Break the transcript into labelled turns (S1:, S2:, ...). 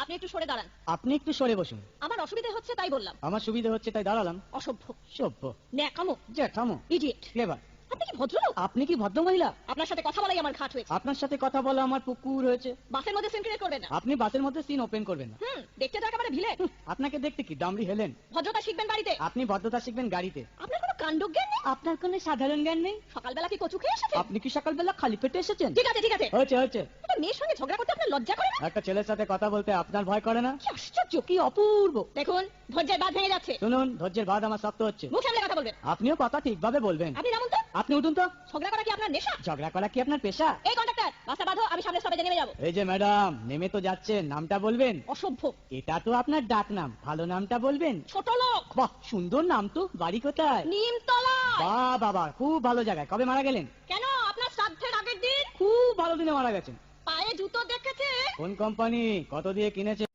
S1: আপনি একটু সরে দাঁড়ান।
S2: আপনি একটু সরে বসুন।
S1: আমার অসুবিধা হচ্ছে তাই বললাম।
S2: আমার সুবিধা হচ্ছে তাই দাঁড়ালাম।
S1: অসভ্য,
S2: সভ্য,
S1: ন্যাকামো,
S2: জ্যাঠামো,
S1: ইডিয়েট।
S2: ক্লেভার।
S1: আপনি কি ভদ্রলোক?
S2: আপনি কি ভদ্র মহিলা?
S1: আপনার সাথে কথা বলাই আমার ঘাট হয়েছে।
S2: আপনার সাথে কথা বলা আমার পুকুর হয়েছে।
S1: বাসের মধ্যে সিন ক্রিয়েট করবেন না।
S2: আপনি বাসের মধ্যে সিন ওপেন করবেন না।
S1: দেখতে তো একেবারে ভিলে।
S2: আপনাকে দেখতে কি ডামরি হেলেন?
S1: ভদ্রতা শিখবেন বাড়িতে।
S2: আপনি ভদ্রতা শিখবেন গাড়িতে।
S1: আপনার কোনো কাণ্ডজ্ঞান নেই?
S2: আপনার কোনো সাধারণ জ্ঞান নেই?
S1: সকালবেলা কি কচু খেয়ে এসেছেন?
S2: আপনি কি সকালবেলা খালি পেটে এসেছেন?
S1: ঠিক আছে ঠিক আছে।
S2: হয়েছে হয়েছে।
S1: একটা মেয়ের সঙ্গে ঝগড়া করতে আপনার লজ্জা করে না?
S2: একটা ছেলের সাথে কথা বলতে আপনার ভয় করে না?
S1: কি আশ্চর্য,
S2: কি অপূর্ব।
S1: দেখুন ধৈর্যের বাঁধ ভেঙে যাচ্ছে।
S2: শুনুন, ধৈর্যের বাদ আমার শক্ত হচ্ছে।
S1: মুখ সামলে কথা বলবেন।
S2: আপনিও কথা ঠিকভাবে বলবেন।
S1: আপনি নামুন তো।
S2: আপনি উঠুন তো।
S1: ঝগড়া করা কি আপনার নেশা?
S2: ঝগড়া করা কি আপনার পেশা?
S1: এই কন্ডাক্টর, বাসটা বাঁধো, আমি সামনে স্টপেজে নেমে যাবো।
S2: এই যে ম্যাডাম, নেমে তো যাচ্ছেন, নামটা বলবেন।
S1: অসভ্য,
S2: এটা তো আপনার ডাক নাম, ভালো নামটা বলবেন।
S1: ছোট লোক।
S2: বাহ, সুন্দর নাম তো। বাড়ি কোথায়?
S1: নিমতলা।
S2: বাহ বাবা, খুব ভালো জায়গায়। কবে মারা গেলেন?
S1: কেন, আপনার শ্রাদ্ধের আগের দিন?
S2: খুব ভালো দিনে মারা গেছেন।
S1: পায়ে জুতো দেখেছে?
S2: কোন কোম্পানি? কত দিয়ে কিনেছে?